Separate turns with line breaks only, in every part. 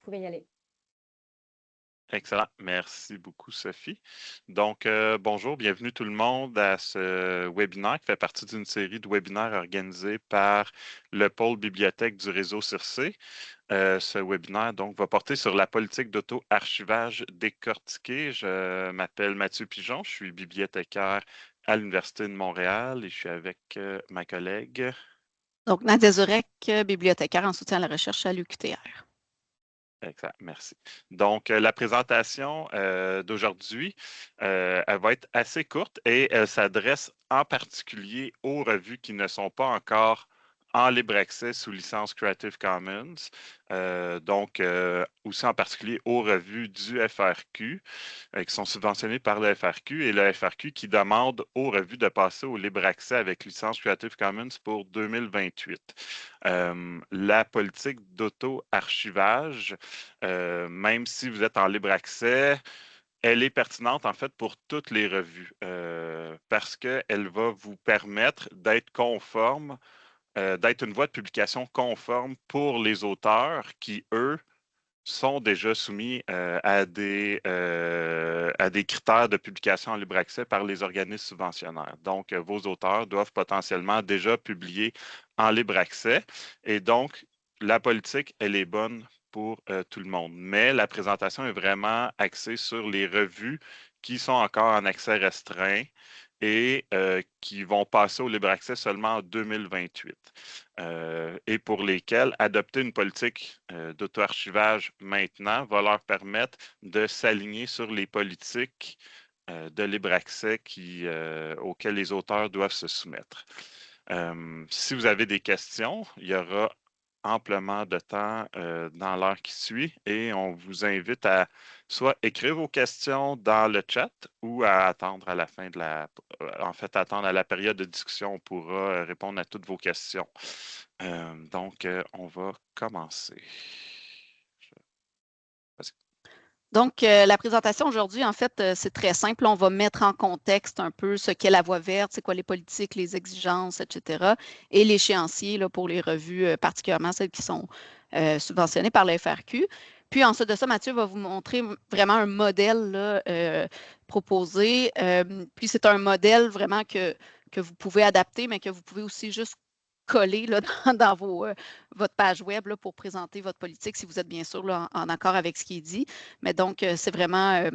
pouvez y aller.
Excellent. Merci beaucoup, Sophie. Donc, bonjour, bienvenue tout le monde à ce webinaire qui fait partie d'une série de webinaires organisés par le pôle bibliothèque du réseau Circé. Ce webinaire donc va porter sur la politique d'auto-archivage décortiquée. Je m'appelle Mathieu Pigeon, je suis bibliothécaire à l'Université de Montréal et je suis avec ma collègue.
Donc, Nadia Zurek, bibliothécaire en soutien à la recherche à l'UQTR.
Exact, merci. Donc, la présentation d'aujourd'hui, elle va être assez courte et elle s'adresse en particulier aux revues qui ne sont pas encore en libre accès sous licence Creative Commons. Donc, aussi en particulier aux revues du FRQ qui sont subventionnées par le FRQ et le FRQ qui demande aux revues de passer au libre accès avec licence Creative Commons pour 2028. La politique d'auto-archivage, même si vous êtes en libre accès, elle est pertinente en fait pour toutes les revues parce qu'elle va vous permettre d'être conforme, d'être une voie de publication conforme pour les auteurs qui, eux, sont déjà soumis à des critères de publication en libre accès par les organismes subventionnaires. Donc, vos auteurs doivent potentiellement déjà publier en libre accès. Et donc, la politique, elle est bonne pour tout le monde. Mais la présentation est vraiment axée sur les revues qui sont encore en accès restreint et qui vont passer au libre accès seulement en 2028 et pour lesquels adopter une politique d'auto-archivage maintenant va leur permettre de s'aligner sur les politiques de libre accès auxquelles les auteurs doivent se soumettre. Si vous avez des questions, il y aura amplement de temps dans l'heure qui suit et on vous invite à soit écrire vos questions dans le chat ou à attendre à la fin de attendre à la période de discussion. On pourra répondre à toutes vos questions. Donc, on va commencer.
Donc, la présentation aujourd'hui, en fait, c'est très simple. On va mettre en contexte un peu ce qu'est la voie verte, c'est quoi les politiques, les exigences, etc. et l'échéancier pour les revues, particulièrement celles qui sont subventionnées par le FRQ. Puis ensuite de ça, Mathieu va vous montrer vraiment un modèle là, proposé. Puis c'est un modèle vraiment que vous pouvez adapter, mais que vous pouvez aussi juste coller là, dans votre page web là, pour présenter votre politique, si vous êtes bien sûr là, en accord avec ce qui est dit. Mais donc, c'est vraiment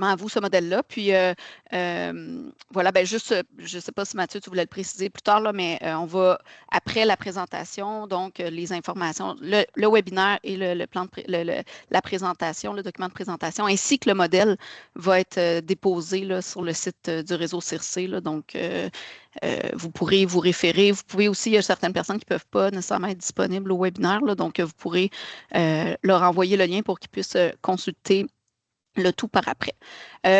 à vous ce modèle-là. Puis voilà, ben juste, je ne sais pas si Mathieu, tu voulais le préciser plus tard, là, mais on va, après la présentation, donc les informations, le webinaire et le plan de la présentation, le document de présentation, ainsi que le modèle va être déposé là, sur le site du réseau Circé. Là, donc, vous pourrez vous référer. Vous pouvez aussi, il y a certaines personnes qui ne peuvent pas nécessairement être disponibles au webinaire, là, donc vous pourrez leur envoyer le lien pour qu'ils puissent consulter le tout par après.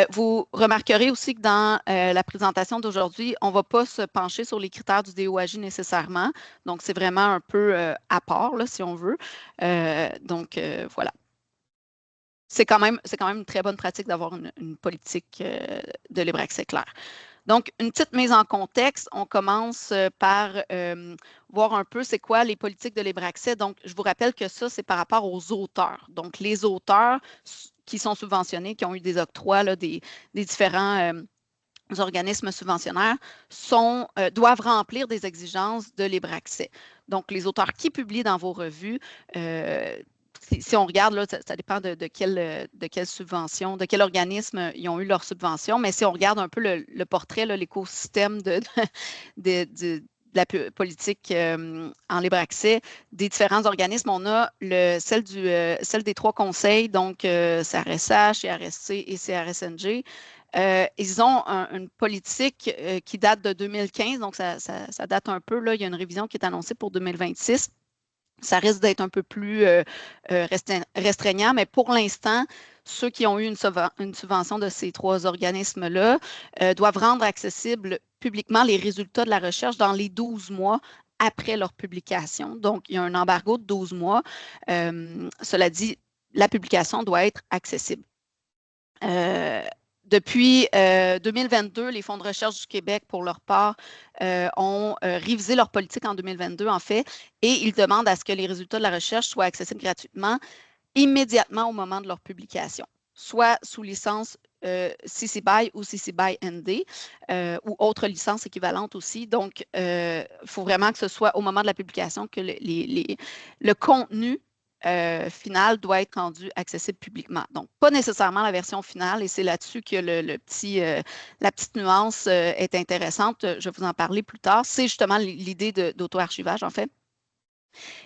Vous remarquerez aussi que dans la présentation d'aujourd'hui, on ne va pas se pencher sur les critères du DOAJ nécessairement. Donc, c'est vraiment un peu à part, là, si on veut. Donc, voilà. C'est quand même une très bonne pratique d'avoir une politique de libre accès claire. Donc, une petite mise en contexte. On commence par voir un peu c'est quoi les politiques de libre accès. Donc, je vous rappelle que ça, c'est par rapport aux auteurs. Donc, les auteurs qui sont subventionnés, qui ont eu des octrois là, des différents organismes subventionnaires doivent remplir des exigences de libre accès. Donc, les auteurs qui publient dans vos revues, si on regarde, là, ça dépend de quelle subvention, de quel organisme ils ont eu leur subvention, mais si on regarde un peu le portrait, l'écosystème de la politique en libre accès des différents organismes, on a celle des trois conseils, donc CRSH, CRSC et CRSNG. Ils ont une politique qui date de 2015, donc ça date un peu. Là, il y a une révision qui est annoncée pour 2026. Ça risque d'être un peu plus restreignant, mais pour l'instant, ceux qui ont eu une subvention de ces trois organismes-là doivent rendre accessibles publiquement les résultats de la recherche dans les 12 mois après leur publication. Donc, il y a un embargo de 12 mois. Cela dit, la publication doit être accessible. Depuis 2022, les fonds de recherche du Québec, pour leur part, ont révisé leur politique en 2022, en fait, et ils demandent à ce que les résultats de la recherche soient accessibles gratuitement immédiatement au moment de leur publication, soit sous licence CC BY ou CC BY ND ou autre licence équivalente aussi. Donc, il faut vraiment que ce soit au moment de la publication que le contenu final doit être rendu accessible publiquement. Donc, pas nécessairement la version finale, et c'est là-dessus que la petite nuance est intéressante. Je vais vous en parler plus tard. C'est justement l'idée d'auto-archivage, en fait.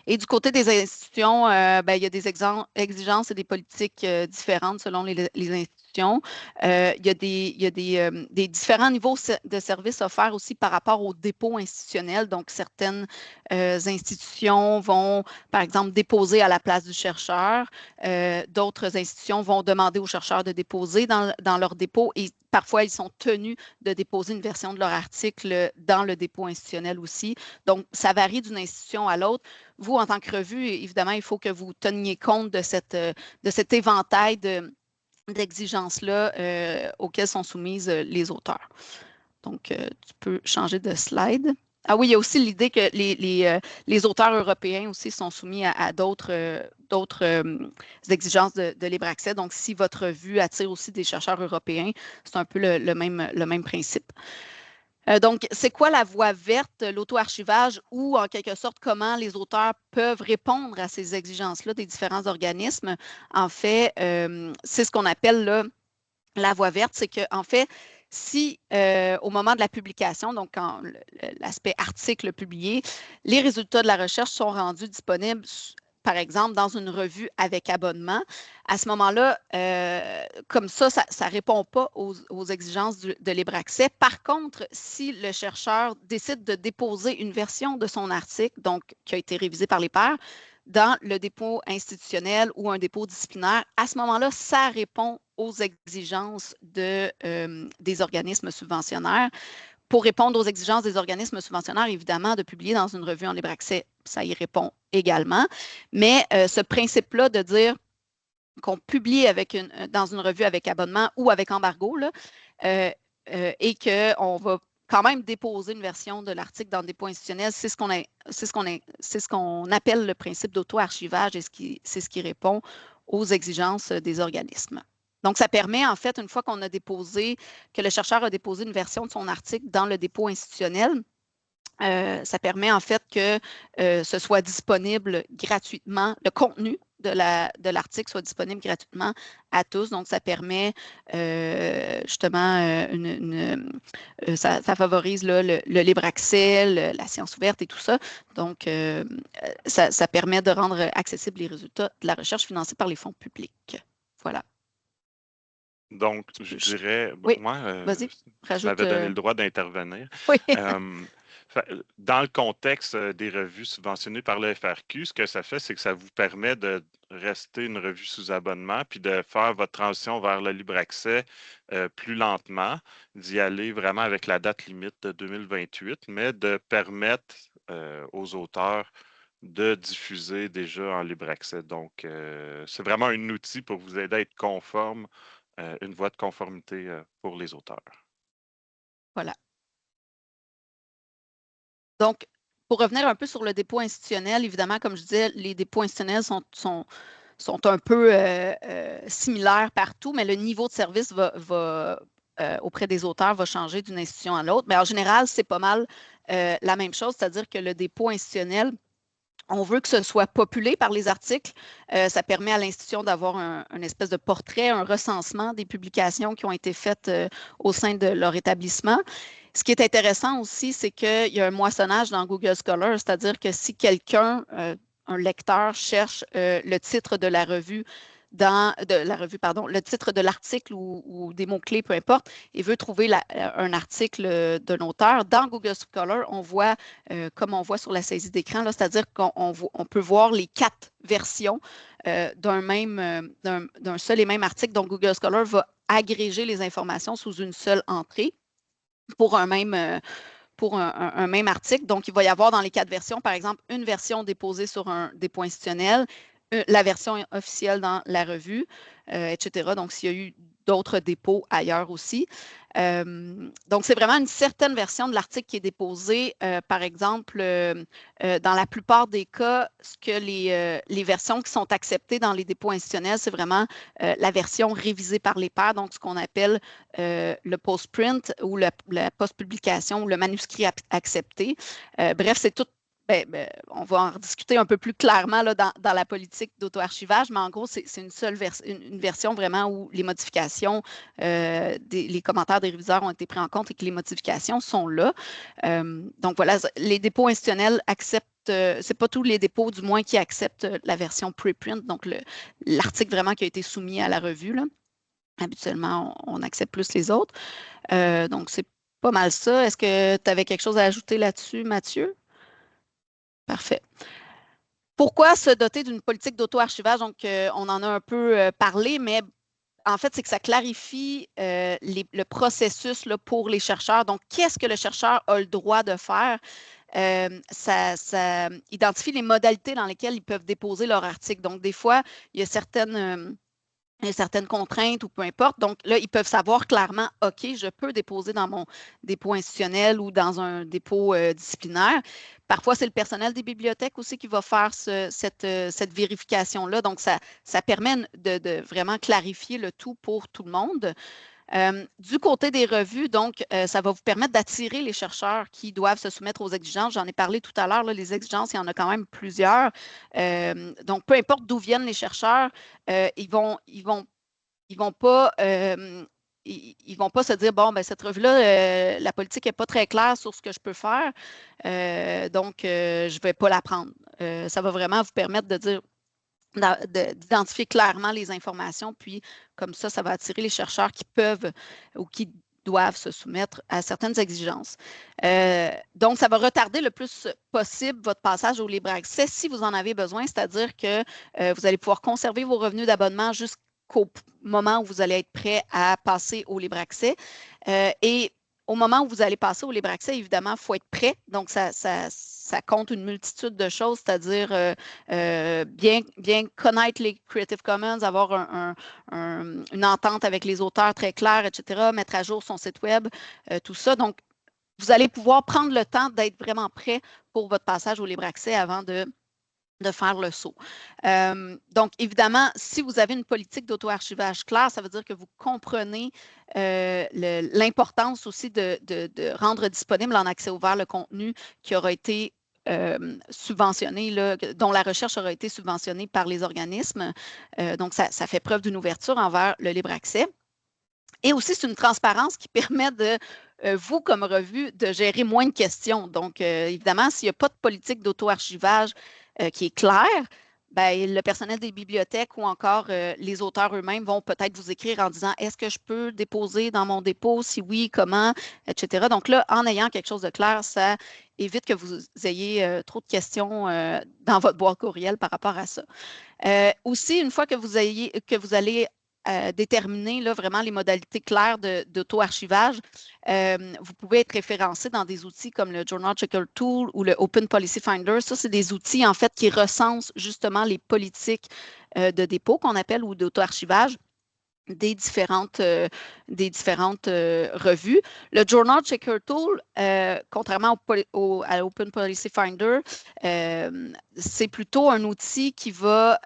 Et du côté des institutions, il y a des exigences et des politiques différentes selon les institutions. Il y a des différents niveaux de services offerts aussi par rapport aux dépôts institutionnels. Donc, certaines institutions vont, par exemple, déposer à la place du chercheur. D'autres institutions vont demander aux chercheurs de déposer dans leur dépôt, et parfois, ils sont tenus de déposer une version de leur article dans le dépôt institutionnel aussi. Donc, ça varie d'une institution à l'autre. Vous, en tant que revue, évidemment, il faut que vous teniez compte de cet éventail d'exigences-là auxquelles sont soumises les auteurs. Donc, tu peux changer de slide. Ah oui, il y a aussi l'idée que les auteurs européens aussi sont soumis à d'autres exigences de libre accès. Donc, si votre revue attire aussi des chercheurs européens, c'est un peu le même principe. Donc, c'est quoi la voie verte, l'auto-archivage, ou en quelque sorte, comment les auteurs peuvent répondre à ces exigences-là des différents organismes? En fait, c'est ce qu'on appelle là, la voie verte, c'est qu'en fait, si au moment de la publication, donc quand l'aspect article publié, les résultats de la recherche sont rendus disponibles, par exemple, dans une revue avec abonnement, à ce moment-là, comme ça ne répond pas aux exigences de libre accès. Par contre, si le chercheur décide de déposer une version de son article, donc qui a été révisée par les pairs, dans le dépôt institutionnel ou un dépôt disciplinaire, à ce moment-là, ça répond aux exigences des organismes subventionnaires. Pour répondre aux exigences des organismes subventionnaires, évidemment, de publier dans une revue en libre accès, ça y répond également. Mais ce principe-là de dire qu'on publie dans une revue avec abonnement ou avec embargo, là, et qu'on va quand même déposer une version de l'article dans le dépôt institutionnel, c'est ce qu'on appelle le principe d'auto-archivage, et c'est ce qui répond aux exigences des organismes. Donc, ça permet, en fait, une fois qu'on a déposé, que le chercheur a déposé une version de son article dans le dépôt institutionnel, ça permet en fait que ce soit disponible gratuitement, le contenu de l'article soit disponible gratuitement à tous. Donc, ça permet justement, ça favorise là, le libre accès, la science ouverte et tout ça. Donc, ça permet de rendre accessibles les résultats de la recherche financée par les fonds publics. Voilà.
Donc, je dirais,
Oui,
moi,
vas-y,
tu m'avais donné le droit d'intervenir.
Oui.
Dans le contexte des revues subventionnées par le FRQ, ce que ça fait, c'est que ça vous permet de rester une revue sous abonnement, puis de faire votre transition vers le libre accès plus lentement, d'y aller vraiment avec la date limite de 2028, mais de permettre aux auteurs de diffuser déjà en libre accès. Donc, c'est vraiment un outil pour vous aider à être conforme, une voie de conformité pour les auteurs.
Voilà. Donc, pour revenir un peu sur le dépôt institutionnel, évidemment, comme je disais, les dépôts institutionnels sont un peu similaires partout, mais le niveau de service auprès des auteurs va changer d'une institution à l'autre. Mais en général, c'est pas mal la même chose, c'est-à-dire que le dépôt institutionnel, on veut que ce soit populé par les articles. Ça permet à l'institution d'avoir un espèce de portrait, un recensement des publications qui ont été faites au sein de leur établissement. Ce qui est intéressant aussi, c'est qu'il y a un moissonnage dans Google Scholar, c'est-à-dire que si quelqu'un, un lecteur, cherche le titre de la revue, le titre de l'article ou des mots-clés, peu importe, et veut trouver un article d'un auteur, dans Google Scholar, on voit, comme on voit sur la saisie d'écran, c'est-à-dire qu'on peut voir les 4 versions d'un seul et même article. Donc, Google Scholar va agréger les informations sous une seule entrée pour un même article. Donc, il va y avoir dans les 4 versions, par exemple, une version déposée sur un dépôt institutionnel, la version officielle dans la revue, etc. Donc, s'il y a eu d'autres dépôts ailleurs aussi. Donc, c'est vraiment une certaine version de l'article qui est déposée. Par exemple, dans la plupart des cas, ce que les versions qui sont acceptées dans les dépôts institutionnels, c'est vraiment la version révisée par les pairs, donc ce qu'on appelle le post-print ou la post-publication ou le manuscrit accepté. Bref, c'est tout. On va en discuter un peu plus clairement là, dans la politique d'auto-archivage, mais en gros, c'est une version vraiment où les modifications, les commentaires des réviseurs ont été pris en compte et que les modifications sont là. Donc voilà, les dépôts institutionnels acceptent, c'est pas tous les dépôts du moins qui acceptent la version preprint, donc l'article vraiment qui a été soumis à la revue, là. Habituellement, on accepte plus les autres. Donc c'est pas mal ça. Est-ce que tu avais quelque chose à ajouter là-dessus, Mathieu? Parfait. Pourquoi se doter d'une politique d'auto-archivage? Donc, on en a un peu parlé, mais en fait, c'est que ça clarifie le processus là, pour les chercheurs. Donc, qu'est-ce que le chercheur a le droit de faire? Ça identifie les modalités dans lesquelles ils peuvent déposer leur article. Donc, des fois, il y a certaines contraintes ou peu importe. Donc là, ils peuvent savoir clairement, OK, je peux déposer dans mon dépôt institutionnel ou dans un dépôt disciplinaire. Parfois, c'est le personnel des bibliothèques aussi qui va faire cette vérification-là. Donc, ça permet de vraiment clarifier le tout pour tout le monde. Du côté des revues, donc, ça va vous permettre d'attirer les chercheurs qui doivent se soumettre aux exigences. J'en ai parlé tout à l'heure, les exigences, il y en a quand même plusieurs. Donc, peu importe d'où viennent les chercheurs, ils vont pas. Ils vont pas se dire, bon, ben, cette revue-là, la politique n'est pas très claire sur ce que je peux faire, donc je ne vais pas la prendre. Ça va vraiment vous permettre de dire, d'identifier clairement les informations, puis comme ça va attirer les chercheurs qui peuvent ou qui doivent se soumettre à certaines exigences. Donc, ça va retarder le plus possible votre passage au libre accès si vous en avez besoin, c'est-à-dire que vous allez pouvoir conserver vos revenus d'abonnement jusqu'au moment où vous allez être prêt à passer au libre accès. Et au moment où vous allez passer au libre accès, évidemment, il faut être prêt. Donc, ça compte une multitude de choses, c'est-à-dire bien connaître les Creative Commons, avoir une entente avec les auteurs très claire, etc., mettre à jour son site web, tout ça. Donc, vous allez pouvoir prendre le temps d'être vraiment prêt pour votre passage au libre accès avant de faire le saut. Donc, évidemment, si vous avez une politique d'auto-archivage claire, ça veut dire que vous comprenez l'importance aussi de rendre disponible en accès ouvert le contenu qui aura été subventionné, là, dont la recherche aura été subventionnée par les organismes. Donc, ça fait preuve d'une ouverture envers le libre accès. Et aussi, c'est une transparence qui permet de vous, comme revue, de gérer moins de questions. Donc, évidemment, s'il n'y a pas de politique d'auto-archivage qui est claire, ben, le personnel des bibliothèques ou encore les auteurs eux-mêmes vont peut-être vous écrire en disant est-ce que je peux déposer dans mon dépôt? Si oui, comment? Etc. Donc là, en ayant quelque chose de clair, ça évite que vous ayez trop de questions dans votre boîte courriel par rapport à ça. Aussi, une fois que vous allez déterminer là, vraiment les modalités claires d'auto-archivage, vous pouvez être référencé dans des outils comme le Journal Checker Tool ou le Open Policy Finder. Ça, c'est des outils en fait qui recensent justement les politiques de dépôt qu'on appelle ou d'auto-archivage des différentes revues. Le Journal Checker Tool, contrairement à Open Policy Finder, c'est plutôt un outil qui va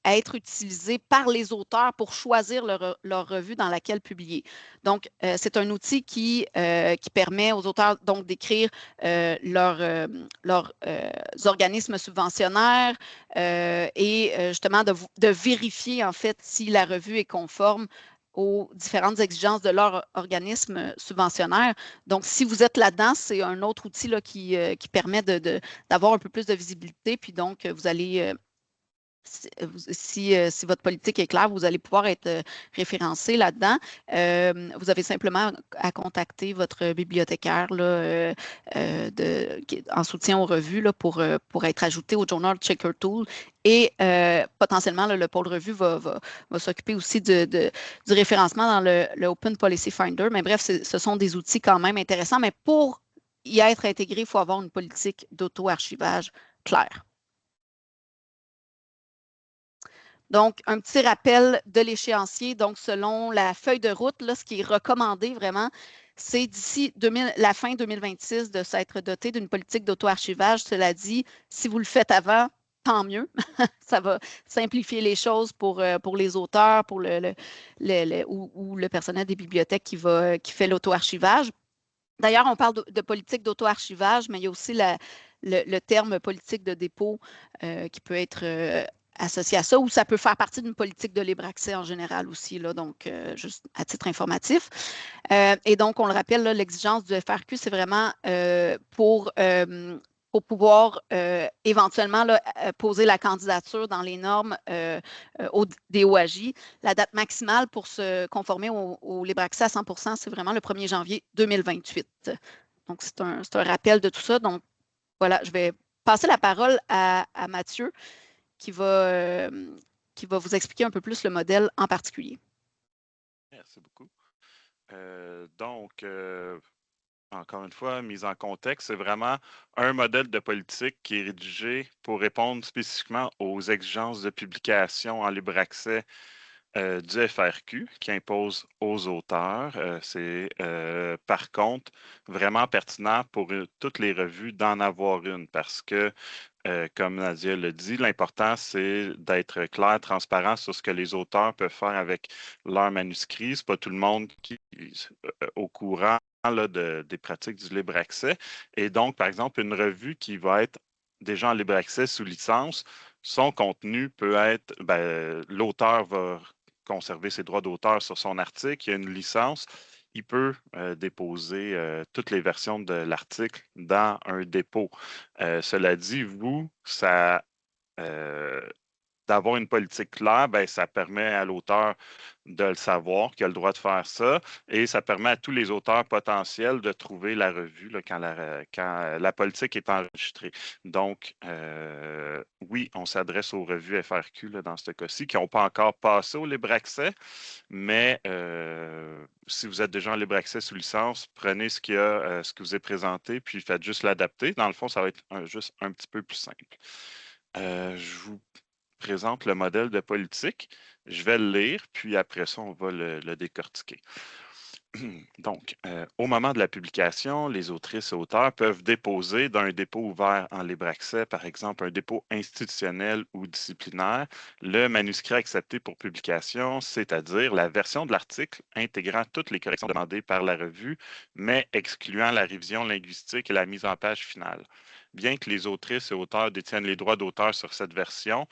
être utilisé par les auteurs pour choisir leur revue dans laquelle publier. Donc, c'est un outil qui permet aux auteurs donc d'écrire leurs organismes subventionnaires et justement de vérifier en fait si la revue est conforme aux différentes exigences de leur organisme subventionnaire. Donc, si vous êtes là-dedans, c'est un autre outil là, qui permet d'avoir un peu plus de visibilité. Puis donc, vous allez si votre politique est claire, vous allez pouvoir être référencé là-dedans. Vous avez simplement à contacter votre bibliothécaire là, en soutien aux revues là, pour être ajouté au Journal Checker Tool. Et potentiellement, là, le pôle revue va s'occuper aussi du référencement dans le Open Policy Finder. Mais bref, ce sont des outils quand même intéressants. Mais pour y être intégré, il faut avoir une politique d'auto-archivage claire. Donc, un petit rappel de l'échéancier. Donc, selon la feuille de route, là, ce qui est recommandé vraiment, c'est d'ici la fin 2026 de s'être doté d'une politique d'auto-archivage. Cela dit, si vous le faites avant, tant mieux. Ça va simplifier les choses pour les auteurs, pour ou le personnel des bibliothèques qui fait l'auto-archivage. D'ailleurs, on parle de politique d'auto-archivage, mais il y a aussi le terme politique de dépôt qui peut être associé à ça, ou ça peut faire partie d'une politique de libre accès en général aussi, là, donc juste à titre informatif. Et donc, on le rappelle, l'exigence du FRQ, c'est vraiment pour pouvoir éventuellement là, poser la candidature dans les normes au DOAJ. La date maximale pour se conformer au libre accès à 100 %, c'est vraiment le 1er janvier 2028. Donc, c'est un rappel de tout ça. Donc, voilà, je vais passer la parole à Mathieu qui va vous expliquer un peu plus le modèle en particulier.
Merci beaucoup. Encore une fois, mise en contexte, c'est vraiment un modèle de politique qui est rédigé pour répondre spécifiquement aux exigences de publication en libre accès du FRQ qui impose aux auteurs. C'est par contre vraiment pertinent pour toutes les revues d'en avoir une parce que comme Nadia l'a dit, l'important, c'est d'être clair, transparent sur ce que les auteurs peuvent faire avec leurs manuscrits. Ce n'est pas tout le monde qui est au courant là, des pratiques du libre accès. Et donc, par exemple, une revue qui va être déjà en libre accès sous licence, son contenu peut être, l'auteur va conserver ses droits d'auteur sur son article, il y a une licence, il peut déposer toutes les versions de l'article dans un dépôt. Cela dit, d'avoir une politique claire, ben, ça permet à l'auteur de le savoir, qu'il a le droit de faire ça, et ça permet à tous les auteurs potentiels de trouver la revue là, quand la politique est enregistrée. Donc, oui, on s'adresse aux revues FRQ là, dans ce cas-ci, qui n'ont pas encore passé au libre accès, mais si vous êtes déjà en libre accès sous licence, prenez ce ce qui vous est présenté, puis faites juste l'adapter. Dans le fond, ça va être juste un petit peu plus simple. Je vous présente le modèle de politique. Je vais le lire, puis après ça, on va le décortiquer. Donc, au moment de la publication, les autrices et auteurs peuvent déposer d'un dépôt ouvert en libre accès, par exemple un dépôt institutionnel ou disciplinaire, le manuscrit accepté pour publication, c'est-à-dire la version de l'article intégrant toutes les corrections demandées par la revue, mais excluant la révision linguistique et la mise en page finale. Bien que les autrices et auteurs détiennent les droits d'auteur sur cette version,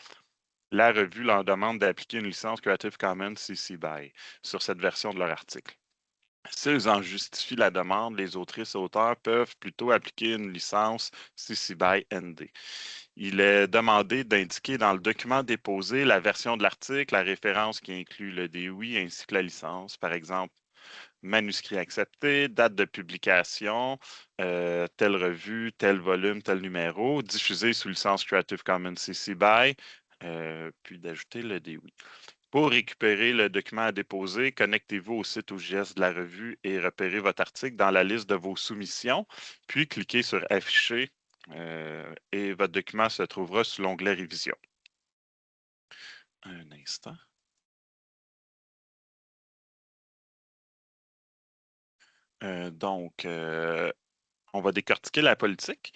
la revue leur demande d'appliquer une licence Creative Commons CC BY sur cette version de leur article. S'ils en justifient la demande, les autrices et auteurs peuvent plutôt appliquer une licence CC BY ND. Il est demandé d'indiquer dans le document déposé la version de l'article, la référence qui inclut le DOI ainsi que la licence. Par exemple, manuscrit accepté, date de publication, telle revue, tel volume, tel numéro, diffusé sous licence Creative Commons CC BY, puis d'ajouter le DOI. Pour récupérer le document à déposer, connectez-vous au site OJS de la revue et repérez votre article dans la liste de vos soumissions, puis cliquez sur Afficher et votre document se trouvera sous l'onglet Révision. Un instant. On va décortiquer la politique.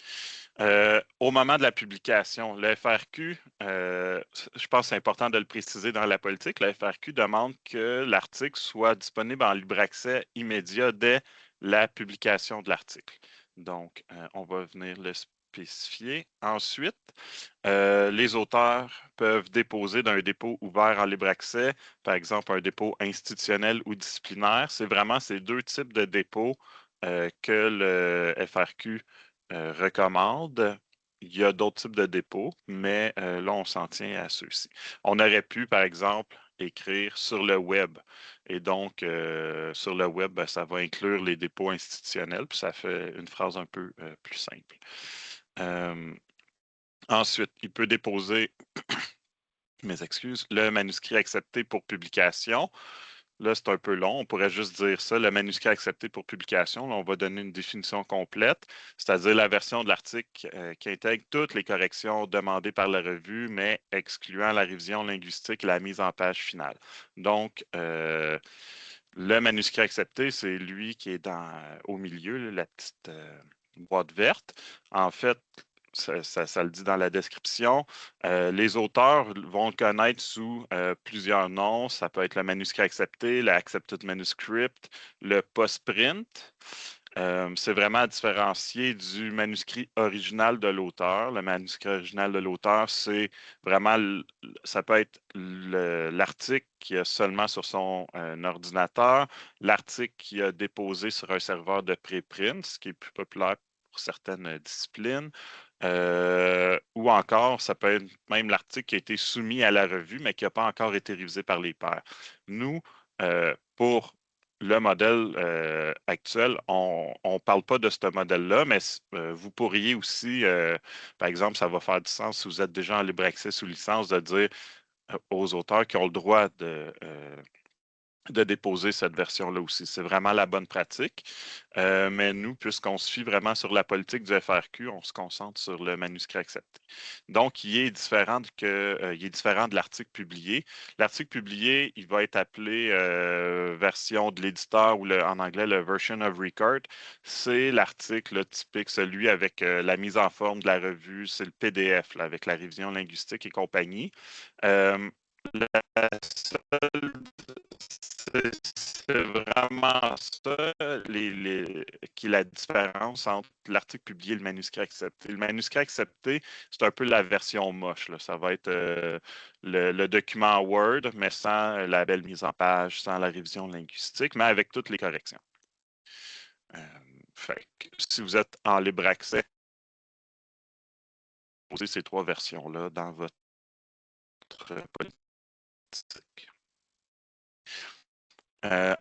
Au moment de la publication, le FRQ, je pense que c'est important de le préciser dans la politique, le FRQ demande que l'article soit disponible en libre accès immédiat dès la publication de l'article. Donc, on va venir le spécifier. Ensuite, les auteurs peuvent déposer d'un dépôt ouvert en libre accès, par exemple un dépôt institutionnel ou disciplinaire. C'est vraiment ces deux types de dépôts que le FRQ recommande. Il y a d'autres types de dépôts, mais là, on s'en tient à ceux-ci. On aurait pu, par exemple, écrire sur le web. Et donc, sur le web, ça va inclure les dépôts institutionnels, puis ça fait une phrase un peu plus simple. Ensuite, il peut déposer, mes excuses, le manuscrit accepté pour publication. Là, c'est un peu long. On pourrait juste dire ça, le manuscrit accepté pour publication. Là, on va donner une définition complète, c'est-à-dire la version de l'article qui intègre toutes les corrections demandées par la revue, mais excluant la révision linguistique et la mise en page finale. Donc, le manuscrit accepté, c'est lui qui est au milieu, la petite boîte verte. En fait, ça le dit dans la description. Les auteurs vont le connaître sous plusieurs noms. Ça peut être le manuscrit accepté, le Accepted Manuscript, le post-print. C'est vraiment à différencier du manuscrit original de l'auteur. Le manuscrit original de l'auteur, c'est vraiment, ça peut être l'article qui a seulement sur son ordinateur, l'article qui a déposé sur un serveur de préprint, ce qui est plus populaire pour certaines disciplines. Ou encore, ça peut être même l'article qui a été soumis à la revue, mais qui n'a pas encore été révisé par les pairs. Nous, pour le modèle actuel, on ne parle pas de ce modèle-là, mais vous pourriez aussi, par exemple, ça va faire du sens si vous êtes déjà en libre accès sous licence, de dire aux auteurs qui ont le droit de déposer cette version-là aussi. C'est vraiment la bonne pratique. Mais nous, puisqu'on se fie vraiment sur la politique du FRQ, on se concentre sur le manuscrit accepté. Donc, il est différent de l'article publié. L'article publié, il va être appelé version de l'éditeur ou en anglais le version of record. C'est l'article typique, celui avec la mise en forme de la revue, c'est le PDF là, avec la révision linguistique et compagnie. La seule c'est vraiment ça qui est la différence entre l'article publié et le manuscrit accepté. Le manuscrit accepté, c'est un peu la version moche. Là. Ça va être le document Word, mais sans la belle mise en page, sans la révision linguistique, mais avec toutes les corrections. Fait que, si vous êtes en libre accès, posez ces trois versions-là dans votre politique.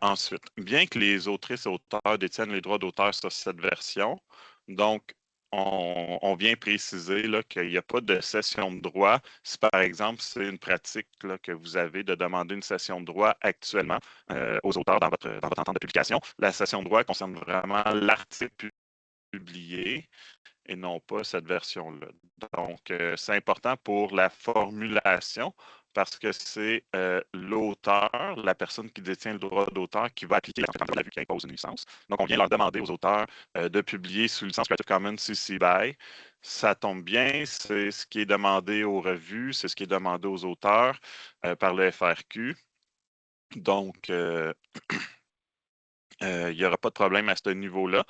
Ensuite, bien que les autrices et auteurs détiennent les droits d'auteur sur cette version, donc on vient préciser qu'il n'y a pas de cession de droit. Si par exemple, c'est une pratique là, que vous avez de demander une cession de droit actuellement aux auteurs dans votre entente de publication, la cession de droit concerne vraiment l'article publié et non pas cette version-là. Donc, c'est important pour la formulation parce que c'est l'auteur, la personne qui détient le droit d'auteur, qui va appliquer la vue qui impose une licence. Donc, on vient leur demander aux auteurs de publier sous licence Creative Commons CC BY. Ça tombe bien, c'est ce qui est demandé aux revues, c'est ce qui est demandé aux auteurs par le FRQ. Donc, il n'y aura pas de problème à ce niveau-là.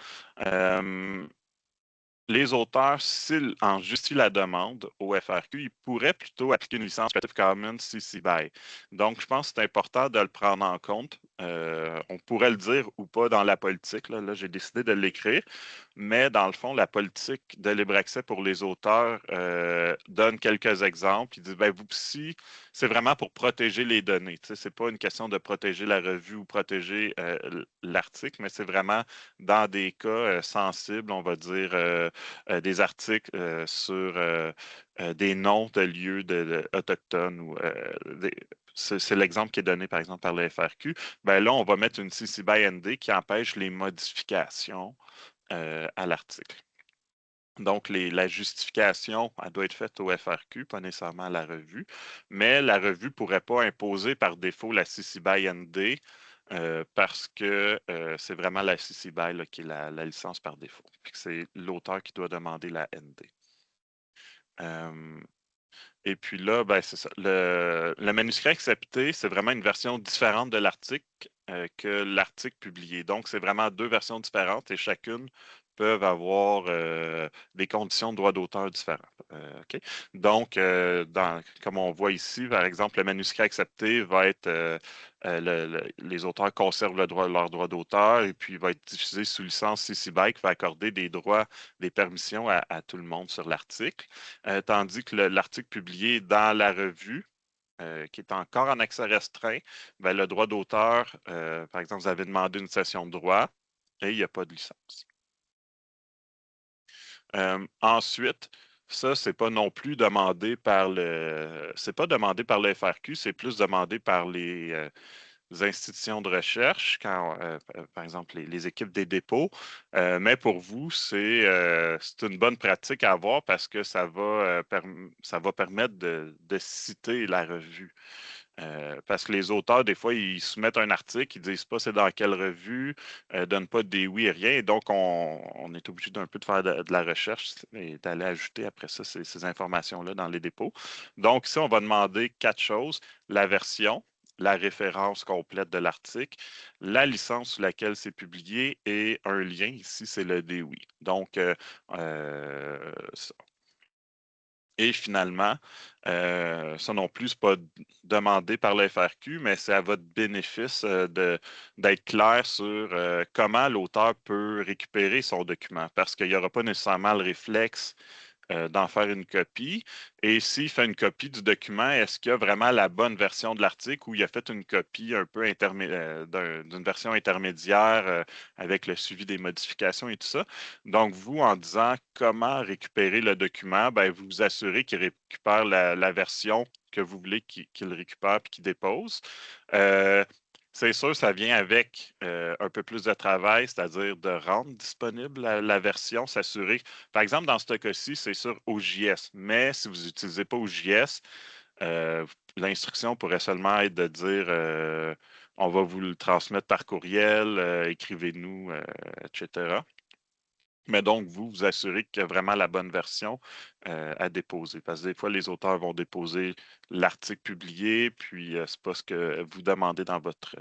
Les auteurs, s'ils en justifient la demande au FRQ, ils pourraient plutôt appliquer une licence Creative Commons CC BY. Donc, je pense que c'est important de le prendre en compte. On pourrait le dire ou pas dans la politique. Là j'ai décidé de l'écrire. Mais dans le fond, la politique de libre accès pour les auteurs donne quelques exemples. Il dit, ben, si c'est vraiment pour protéger les données. Ce n'est pas une question de protéger la revue ou protéger l'article, mais c'est vraiment dans des cas sensibles, on va dire, des articles sur des noms de lieux autochtones ou c'est l'exemple qui est donné, par exemple, par le FRQ. Ben là, on va mettre une CC BY ND qui empêche les modifications à l'article. Donc, la justification, elle doit être faite au FRQ, pas nécessairement à la revue, mais la revue ne pourrait pas imposer par défaut la CC BY ND parce que c'est vraiment la CC BY là, qui est la licence par défaut. C'est l'auteur qui doit demander la ND. Et puis là, ben, c'est ça. Le manuscrit accepté, c'est vraiment une version différente de l'article que l'article publié. Donc, c'est vraiment deux versions différentes et chacune peuvent avoir des conditions de droit d'auteur différentes. OK? Donc, comme on voit ici, par exemple, le manuscrit accepté va être les auteurs conservent leur droit d'auteur et puis il va être diffusé sous licence CC BY qui va accorder des droits, des permissions à tout le monde sur l'article. Tandis que l'article publié dans la revue, qui est encore en accès restreint, ben, le droit d'auteur, par exemple, vous avez demandé une cession de droit et il n'y a pas de licence. Ensuite, ça, c'est pas non plus demandé par c'est pas demandé par le FRQ, c'est plus demandé par institutions de recherche, par exemple les équipes des dépôts, mais pour vous, c'est une bonne pratique à avoir parce que ça va permettre de citer la revue. Parce que les auteurs, des fois, ils soumettent un article, ils ne disent pas c'est dans quelle revue, ne donnent pas des oui et rien. Et donc, on est obligé d'un peu de faire de la recherche et d'aller ajouter après ça ces informations-là dans les dépôts. Donc, ici, on va demander 4 choses. La version, la référence complète de l'article, la licence sous laquelle c'est publié et un lien. Ici, c'est le DOI. Donc, et finalement, ça non plus, ce n'est pas demandé par le FRQ, mais c'est à votre bénéfice d'être clair sur comment l'auteur peut récupérer son document, parce qu'il n'y aura pas nécessairement le réflexe d'en faire une copie. Et s'il fait une copie du document, est-ce qu'il y a vraiment la bonne version de l'article ou il a fait une copie un peu d'une version intermédiaire avec le suivi des modifications et tout ça? Donc, vous, en disant comment récupérer le document, ben, vous vous assurez qu'il récupère la version que vous voulez qu'il récupère et qu'il dépose. C'est sûr, ça vient avec un peu plus de travail, c'est-à-dire de rendre disponible la version, s'assurer. Par exemple, dans ce cas-ci, c'est sur OJS, mais si vous n'utilisez pas OJS, l'instruction pourrait seulement être de dire on va vous le transmettre par courriel, écrivez-nous, etc. Mais donc, vous assurez qu'il y a vraiment la bonne version à déposer. Parce que des fois, les auteurs vont déposer l'article publié, puis ce n'est pas ce que vous demandez dans votre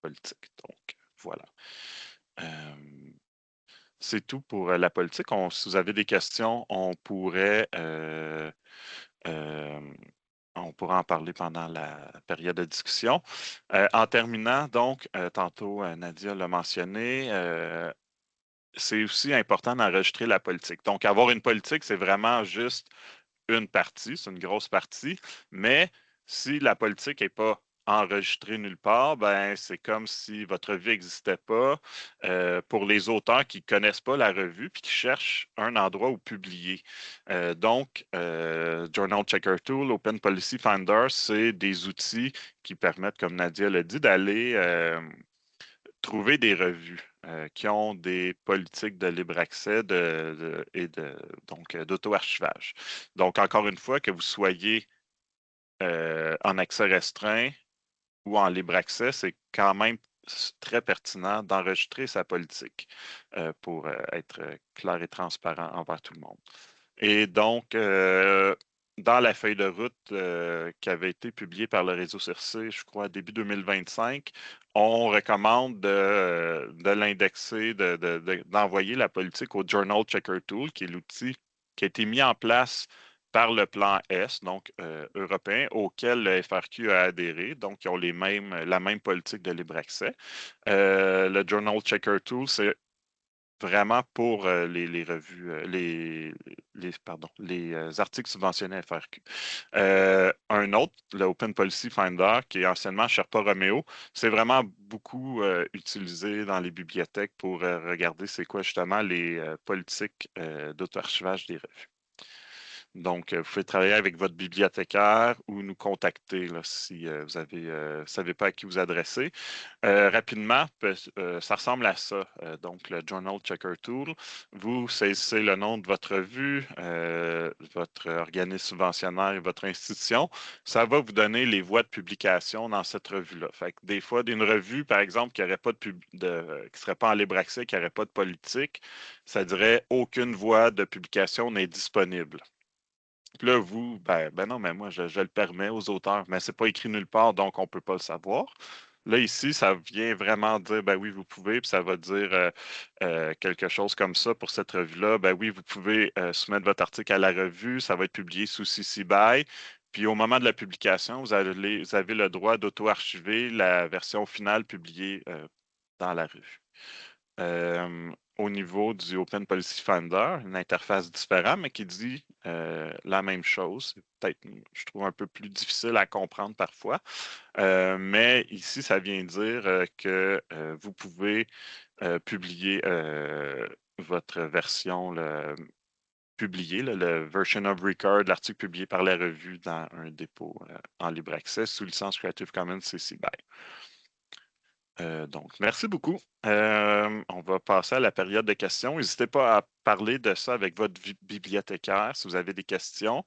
politique. Donc, voilà. C'est tout pour la politique. Si vous avez des questions, euh, on pourra en parler pendant la période de discussion. En terminant, donc, tantôt Nadia l'a mentionné, c'est aussi important d'enregistrer la politique. Donc, avoir une politique, c'est vraiment juste une partie, c'est une grosse partie, mais si la politique n'est pas enregistrée nulle part, ben, c'est comme si votre revue n'existait pas. Pour les auteurs qui ne connaissent pas la revue puis qui cherchent un endroit où publier. Donc, Journal Checker Tool, Open Policy Finder, c'est des outils qui permettent, comme Nadia l'a dit, d'aller trouver des revues qui ont des politiques de libre accès donc d'auto-archivage. Donc, encore une fois, que vous soyez en accès restreint ou en libre accès, c'est quand même très pertinent d'enregistrer sa politique pour être clair et transparent envers tout le monde. Et donc, dans la feuille de route qui avait été publiée par le réseau CIRCE, je crois, début 2025, on recommande de l'indexer, d'envoyer la politique au Journal Checker Tool, qui est l'outil qui a été mis en place par le plan S, donc européen, auquel le FRQ a adhéré. Donc, ils ont la même politique de libre accès. Le Journal Checker Tool, c'est vraiment pour les revues, les articles subventionnés FRQ. Un autre, le Open Policy Finder, qui est anciennement Sherpa Romeo, c'est vraiment beaucoup utilisé dans les bibliothèques pour regarder c'est quoi justement les politiques d'auto-archivage des revues. Donc, vous pouvez travailler avec votre bibliothécaire ou nous contacter là, si vous ne savez pas à qui vous adresser. Rapidement, ça ressemble à ça. Donc, le Journal Checker Tool, vous saisissez le nom de votre revue, votre organisme subventionnaire et votre institution. Ça va vous donner les voies de publication dans cette revue-là. Fait que des fois, d'une revue, par exemple, qui n'aurait pas qui ne serait pas en libre accès, qui n'aurait pas de politique, ça dirait aucune voie de publication n'est disponible. Puis là, vous, ben non, mais moi, je le permets aux auteurs, mais c'est pas écrit nulle part, donc on ne peut pas le savoir. Là, ici, ça vient vraiment dire, ben oui, vous pouvez, puis ça va dire quelque chose comme ça pour cette revue-là. Ben oui, vous pouvez soumettre votre article à la revue, ça va être publié sous CC BY. Puis au moment de la publication, vous avez le droit d'auto-archiver la version finale publiée dans la revue. Au niveau du Open Policy Finder, une interface différente, mais qui dit la même chose. C'est peut-être, je trouve, un peu plus difficile à comprendre parfois. Mais ici, ça vient dire que vous pouvez publier votre version publiée, le version of record, l'article publié par la revue dans un dépôt en libre accès sous licence Creative Commons CC BY. Donc, merci beaucoup. On va passer à la période de questions. N'hésitez pas à parler de ça avec votre bibliothécaire si vous avez des questions.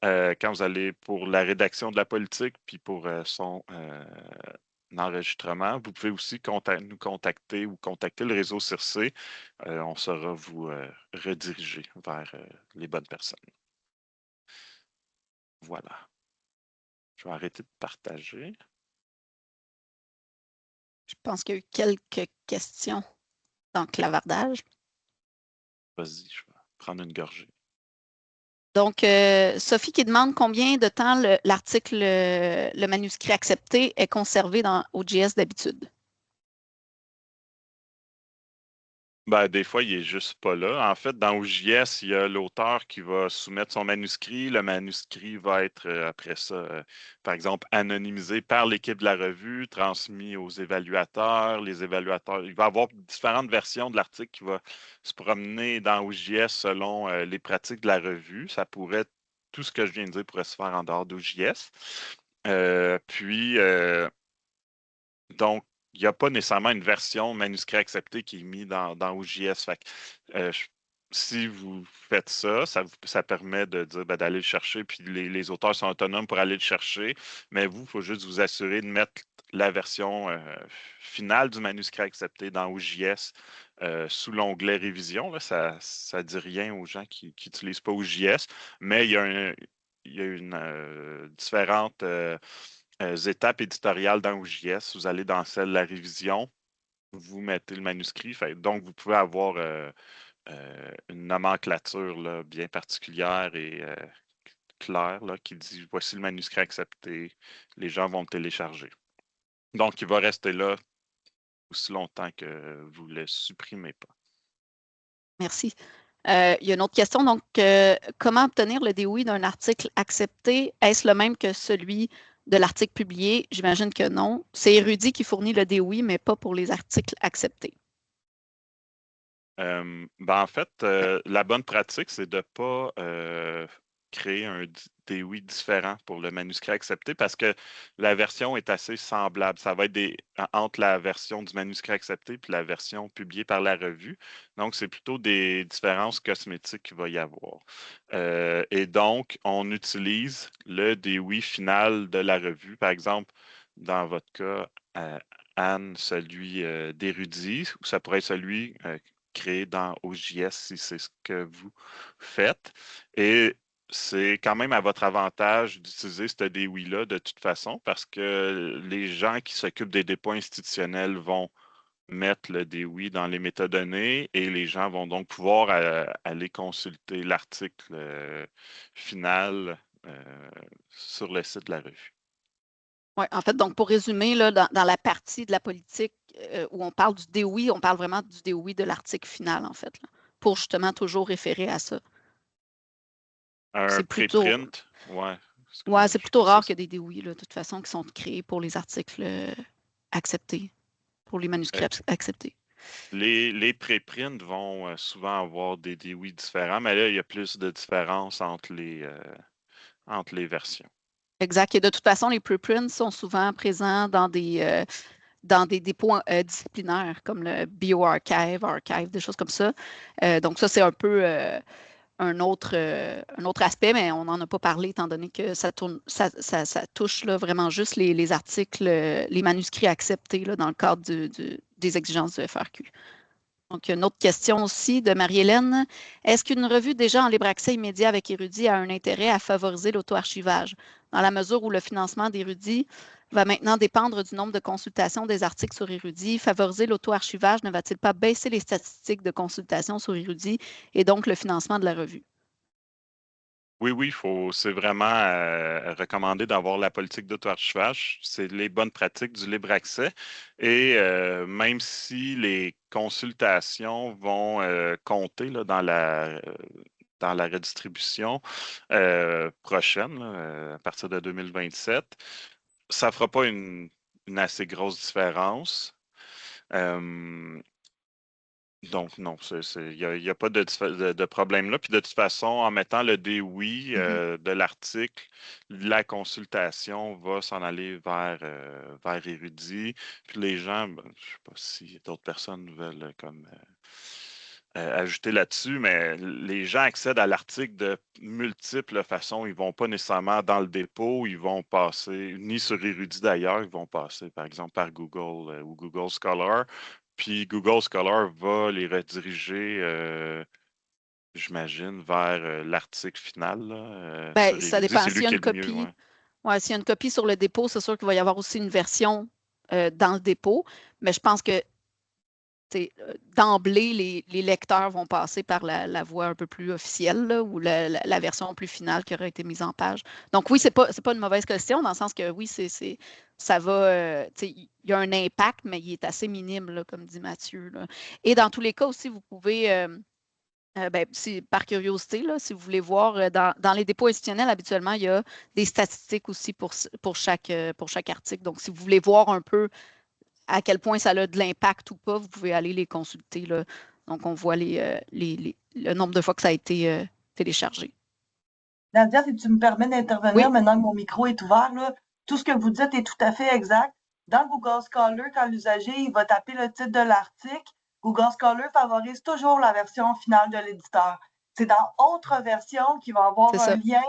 Quand vous allez pour la rédaction de la politique, puis pour son enregistrement, vous pouvez aussi nous contacter ou contacter le réseau Circé. On saura vous rediriger vers les bonnes personnes. Voilà. Je vais arrêter de partager.
Je pense qu'il y a eu quelques questions dans le clavardage.
Vas-y, je vais prendre une gorgée.
Donc, Sophie qui demande combien de temps l'article, le manuscrit accepté est conservé dans OJS d'habitude.
Ben, des fois, il n'est juste pas là. En fait, dans OJS, il y a l'auteur qui va soumettre son manuscrit. Le manuscrit va être, après ça, par exemple, anonymisé par l'équipe de la revue, transmis aux évaluateurs. Les évaluateurs, il va y avoir différentes versions de l'article qui va se promener dans OJS selon les pratiques de la revue. Ça pourrait, tout ce que je viens de dire pourrait se faire en dehors d'OJS. Donc, il n'y a pas nécessairement une version manuscrit accepté qui est mise dans OJS. Fait que, si vous faites ça, ça permet de dire d'aller le chercher, puis les auteurs sont autonomes pour aller le chercher. Mais vous, il faut juste vous assurer de mettre la version finale du manuscrit accepté dans OJS sous l'onglet révision. Là, ça ne dit rien aux gens qui n'utilisent pas OJS, mais il y a une différente étapes éditoriales dans OJS. Vous allez dans celle de la révision, vous mettez le manuscrit. Donc, vous pouvez avoir une nomenclature là, bien particulière et claire là, qui dit voici le manuscrit accepté. Les gens vont le télécharger. Donc, il va rester là aussi longtemps que vous ne le supprimez pas.
Merci. Il y a une autre question. Donc, comment obtenir le DOI d'un article accepté? Est-ce le même que celui de l'article publié? J'imagine que non. C'est Érudit qui fournit le DOI, mais pas pour les articles acceptés.
En fait, la bonne pratique, c'est de ne pas créer un DOI différent pour le manuscrit accepté parce que la version est assez semblable. Ça va être entre la version du manuscrit accepté et la version publiée par la revue. Donc, c'est plutôt des différences cosmétiques qu'il va y avoir. Et donc, on utilise le DOI final de la revue. Par exemple, dans votre cas, Anne, celui d'érudit, ou ça pourrait être celui créé dans OJS si c'est ce que vous faites. Et c'est quand même à votre avantage d'utiliser ce DOI-là de toute façon parce que les gens qui s'occupent des dépôts institutionnels vont mettre le DOI dans les métadonnées et les gens vont donc pouvoir aller consulter l'article final sur le site de la revue.
Oui, en fait, donc pour résumer, là, dans la partie de la politique où on parle du DOI, on parle vraiment du DOI de l'article final, en fait, là, pour justement toujours référer à ça.
Un préprint, ouais.
Ouais, c'est plutôt rare qu'il y ait des DOI, là, de toute façon, qui sont créés pour les articles acceptés, pour les manuscrits acceptés.
Les préprints vont souvent avoir des DOI différents, mais là, il y a plus de différence entre les versions.
Exact. Et de toute façon, les preprints sont souvent présents dans des dépôts disciplinaires comme le BioArchive, Archive, des choses comme ça. Donc ça, c'est un peu un autre aspect, mais on n'en a pas parlé étant donné que ça touche là, vraiment juste les articles, les manuscrits acceptés là, dans le cadre des exigences du FRQ. Donc, une autre question aussi de Marie-Hélène. Est-ce qu'une revue déjà en libre accès immédiat avec Érudit a un intérêt à favoriser l'auto-archivage, dans la mesure où le financement d'Érudit va maintenant dépendre du nombre de consultations des articles sur Érudit? Favoriser l'auto-archivage ne va-t-il pas baisser les statistiques de consultation sur Érudit et donc le financement de la revue?
Oui, c'est vraiment recommandé d'avoir la politique d'auto-archivage. C'est les bonnes pratiques du libre accès. Et même si les consultations vont compter là, dans la redistribution prochaine, là, à partir de 2027, ça ne fera pas une assez grosse différence. Donc, non, il n'y a pas de problème là. Puis de toute façon, en mettant le DOI de l'article, la consultation va s'en aller vers érudit. Puis les gens, je ne sais pas si d'autres personnes veulent comme ajouter là-dessus, mais les gens accèdent à l'article de multiples façons. Ils ne vont pas nécessairement dans le dépôt, ils vont passer, ni sur érudit d'ailleurs, ils vont passer par exemple par Google ou Google Scholar. Puis Google Scholar va les rediriger, j'imagine, vers l'article final là,
Ben,
sur
ça
Érudit.
dépend.
C'est
S'il
lui
y a
qui est
une
le mieux,
copie,
ouais.
ouais, s'il y a une copie sur le dépôt, c'est sûr qu'il va y avoir aussi une version dans le dépôt. Mais je pense que d'emblée, les lecteurs vont passer par la voie un peu plus officielle là, ou la version plus finale qui aura été mise en page. Donc oui, c'est pas une mauvaise question dans le sens que oui, ça va, il y a un impact, mais il est assez minime, là, comme dit Mathieu, là. Et dans tous les cas aussi, vous pouvez, ben, par curiosité, là, si vous voulez voir, dans les dépôts institutionnels, habituellement, il y a des statistiques aussi pour chaque article. Donc, si vous voulez voir un peu à quel point ça a de l'impact ou pas, vous pouvez aller les consulter, là. Donc, on voit le nombre de fois que ça a été téléchargé.
Nadia, si tu me permets d'intervenir
Oui,
maintenant que mon micro est ouvert, là, tout ce que vous dites est tout à fait exact. Dans Google Scholar, quand l'usager il va taper le titre de l'article, Google Scholar favorise toujours la version finale de l'éditeur. C'est dans autre version qu'il va avoir
c'est
un
ça.
lien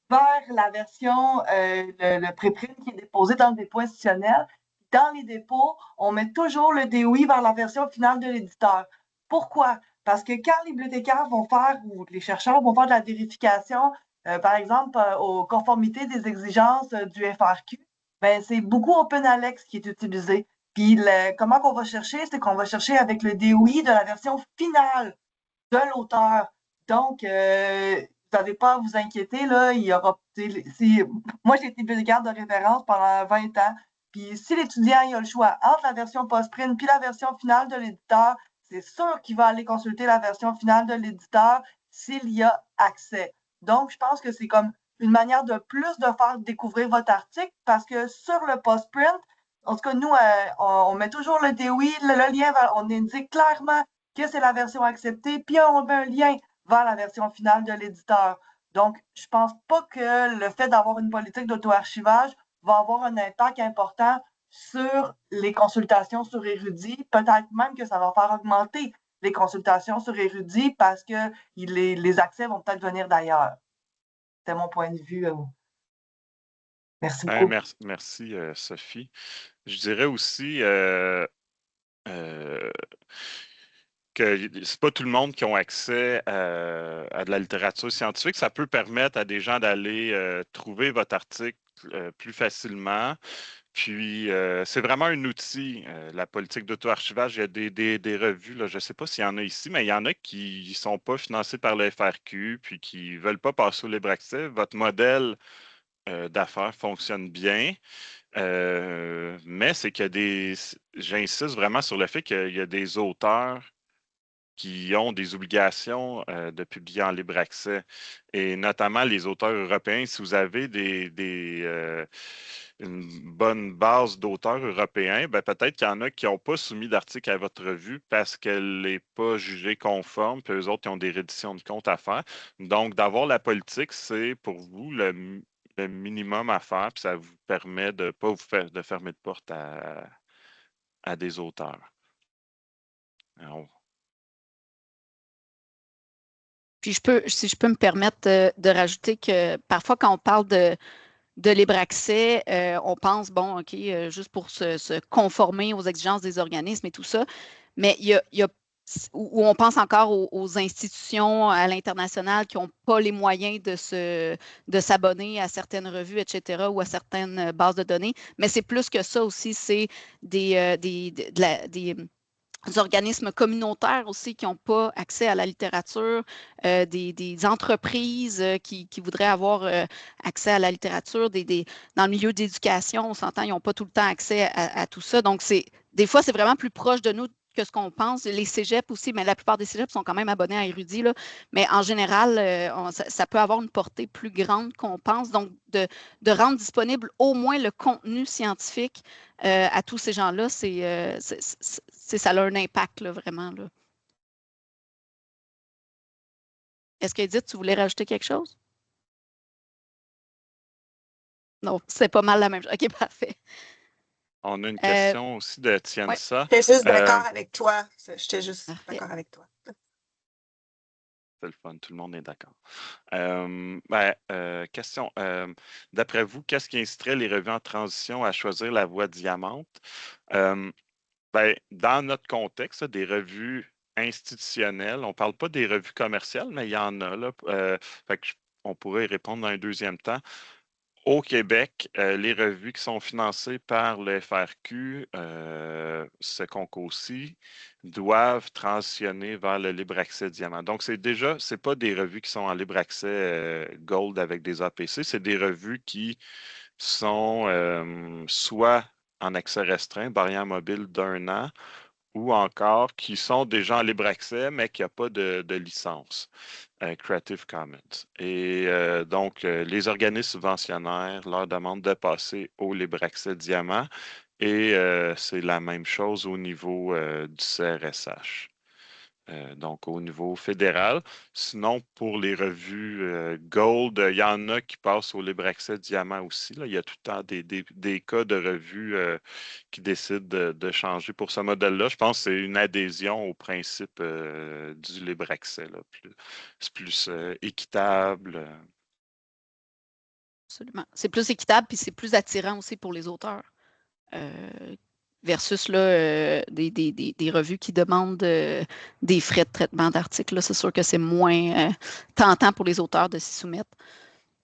vers la version, le préprint qui est déposé dans le dépôt institutionnel. Dans les dépôts, on met toujours le DOI vers la version finale de l'éditeur. Pourquoi? Parce que quand les bibliothécaires vont faire, ou les chercheurs vont faire de la vérification, par exemple, aux conformités des exigences du FRQ, ben, c'est beaucoup OpenAlex qui est utilisé. Puis comment qu'on va chercher, c'est qu'on va chercher avec le DOI de la version finale de l'auteur. Donc, vous n'avez pas à vous inquiéter, là, il y aura. Moi, j'ai été bibliothécaire de référence pendant 20 ans. Puis si l'étudiant il a le choix entre la version post-print puis la version finale de l'éditeur, c'est sûr qu'il va aller consulter la version finale de l'éditeur s'il y a accès. Donc, je pense que c'est comme une manière de plus de faire découvrir votre article parce que sur le post-print, en tout cas, nous, on met toujours le DOI, le lien, on indique clairement que c'est la version acceptée, puis on met un lien vers la version finale de l'éditeur. Donc, je pense pas que le fait d'avoir une politique d'auto-archivage va avoir un impact important sur les consultations sur Érudit. Peut-être même que ça va faire augmenter les consultations sur Érudit parce que les accès vont peut-être venir d'ailleurs. C'est mon point de vue. Merci beaucoup.
Merci, Sophie. Je dirais aussi que c'est pas tout le monde qui a accès à de la littérature scientifique. Ça peut permettre à des gens d'aller trouver votre article plus facilement. Puis, c'est vraiment un outil, la politique d'auto-archivage. Il y a des revues, là, je ne sais pas s'il y en a ici, mais il y en a qui ne sont pas financées par le FRQ, puis qui ne veulent pas passer au libre accès. Votre modèle d'affaires fonctionne bien, mais c'est qu'il y a j'insiste vraiment sur le fait qu'il y a des auteurs qui ont des obligations de publier en libre accès, et notamment les auteurs européens. Si vous avez une bonne base d'auteurs européens, ben peut-être qu'il y en a qui n'ont pas soumis d'article à votre revue parce qu'elle n'est pas jugée conforme, puis eux autres qui ont des redditions de comptes à faire. Donc, d'avoir la politique, c'est pour vous le minimum à faire, puis ça vous permet de ne pas vous faire de fermer de porte à des auteurs. Alors,
Puis si je peux me permettre de rajouter que parfois, quand on parle de libre accès, on pense, bon, OK, juste pour se conformer aux exigences des organismes et tout ça, mais il y a où on pense encore aux institutions à l'international qui n'ont pas les moyens de s'abonner à certaines revues, etc., ou à certaines bases de données. Mais c'est plus que ça aussi, c'est des organismes communautaires aussi qui n'ont pas accès à la littérature, des entreprises qui voudraient avoir accès à la littérature, dans le milieu d'éducation, on s'entend, ils n'ont pas tout le temps accès à tout ça. Donc, des fois, c'est vraiment plus proche de nous que ce qu'on pense. Les cégeps aussi, mais la plupart des cégeps sont quand même abonnés à Érudit, là. Mais en général, ça peut avoir une portée plus grande qu'on pense. Donc, de rendre disponible au moins le contenu scientifique à tous ces gens-là, ça a un impact là, vraiment. Là. Est-ce qu'Edith, tu voulais rajouter quelque chose? Non, c'est pas mal la même chose. OK, parfait.
On a une question aussi de
ouais,
Tiensa.
J'étais juste d'accord avec toi. J'étais juste
parfait.
d'accord avec toi.
C'est le fun, tout le monde est d'accord. Question. D'après vous, qu'est-ce qui inciterait les revues en transition à choisir la voie diamante? Dans notre contexte, là, des revues institutionnelles, on ne parle pas des revues commerciales, mais il y en a. Là, on pourrait y répondre dans un deuxième temps. Au Québec, les revues qui sont financées par le FRQ, ce concours-ci, doivent transitionner vers le libre accès diamant. Donc, c'est pas des revues qui sont en libre accès gold avec des APC, c'est des revues qui sont soit en accès restreint, barrière mobile d'1 an, ou encore qui sont déjà en libre accès, mais qui n'ont pas de licence. Creative Commons. Et donc, les organismes subventionnaires leur demandent de passer au libre accès diamant et c'est la même chose au niveau du CRSH. Donc, au niveau fédéral. Sinon, pour les revues Gold, il y en a qui passent au libre accès diamant aussi. Là. Il y a tout le temps des cas de revues qui décident de changer pour ce modèle-là. Je pense que c'est une adhésion au principe du libre accès. Là. C'est plus équitable.
Absolument. C'est plus équitable, puis c'est plus attirant aussi pour les auteurs. Versus là, des revues qui demandent des frais de traitement d'articles. C'est sûr que c'est moins tentant pour les auteurs de s'y soumettre.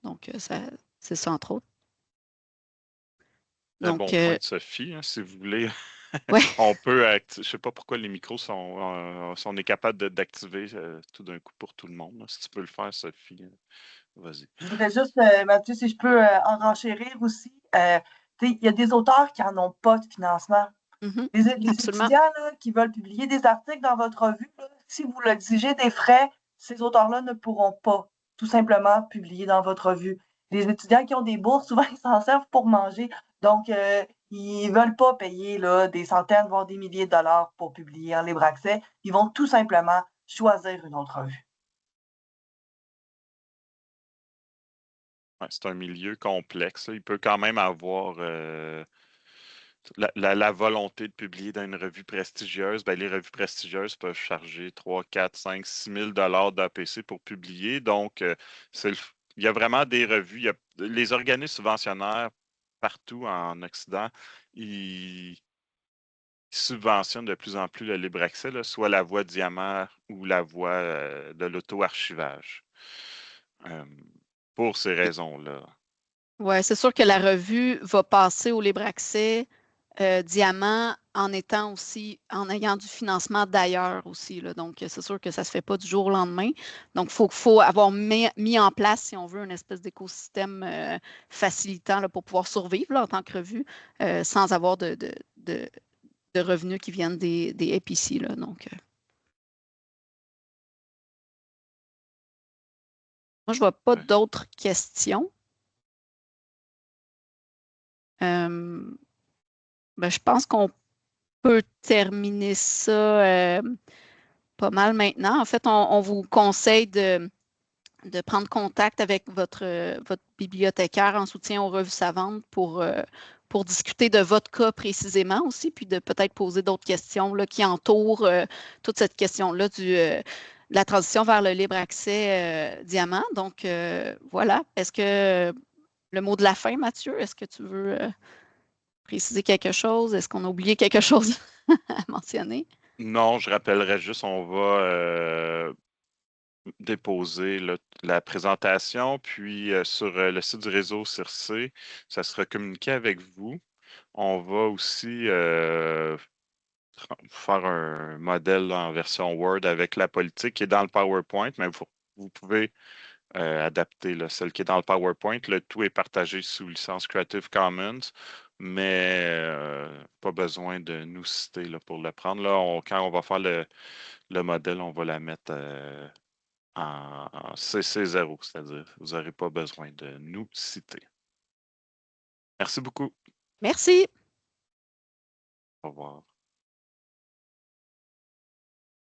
Donc, c'est ça, entre autres.
Un
Donc,
bon point de Sophie, hein, si vous voulez.
ouais.
On peut, je ne sais pas pourquoi les micros sont, on est capable d'activer tout d'un coup pour tout le monde. Là. Si tu peux le faire, Sophie, vas-y.
Je voudrais juste, Mathieu, si je peux en renchérir aussi. Il y a des auteurs qui n'en ont pas de financement. Les
Absolument.
étudiants là, qui veulent publier des articles dans votre revue, là, si vous leur exigez des frais, ces auteurs-là ne pourront pas tout simplement publier dans votre revue. Les étudiants qui ont des bourses, souvent, ils s'en servent pour manger. Donc, ils ne veulent pas payer là, des centaines, voire des milliers de dollars pour publier en libre accès. Ils vont tout simplement choisir une autre revue.
Ouais, c'est un milieu complexe. Là. Il peut quand même avoir la volonté de publier dans une revue prestigieuse. Les revues prestigieuses peuvent charger 3, 4, 5, 6 000 d'APC pour publier. Donc, il y a vraiment des revues. Les organismes subventionnaires partout en Occident, ils subventionnent de plus en plus le libre accès, là, soit la voie diamant ou la voie de l'auto-archivage. Pour ces raisons-là.
Oui, c'est sûr que la revue va passer au libre accès diamant en étant aussi, en ayant du financement d'ailleurs aussi. Là. Donc, c'est sûr que ça ne se fait pas du jour au lendemain. Donc, il faut avoir mis en place, si on veut, une espèce d'écosystème facilitant là, pour pouvoir survivre là, en tant que revue sans avoir de revenus qui viennent des APC. Là. Donc, moi, je ne vois pas d'autres questions. Je pense qu'on peut terminer ça pas mal maintenant. En fait, on vous conseille de prendre contact avec votre bibliothécaire en soutien aux revues savantes pour discuter de votre cas précisément aussi, puis de peut-être poser d'autres questions là, qui entourent toute cette question-là de la transition vers le libre accès diamant. Donc, voilà. Est-ce que le mot de la fin, Mathieu, est-ce que tu veux préciser quelque chose? Est-ce qu'on a oublié quelque chose à mentionner?
Non, je rappellerai juste, on va déposer la présentation, puis sur le site du réseau CIRCE, ça sera communiqué avec vous. On va aussi faire un modèle en version Word avec la politique qui est dans le PowerPoint, mais vous pouvez adapter celle qui est dans le PowerPoint. Le tout est partagé sous licence Creative Commons, mais pas besoin de nous citer là, pour le prendre. Là, quand on va faire le modèle, on va la mettre en CC0, c'est-à-dire vous n'aurez pas besoin de nous citer. Merci beaucoup.
Merci.
Au revoir.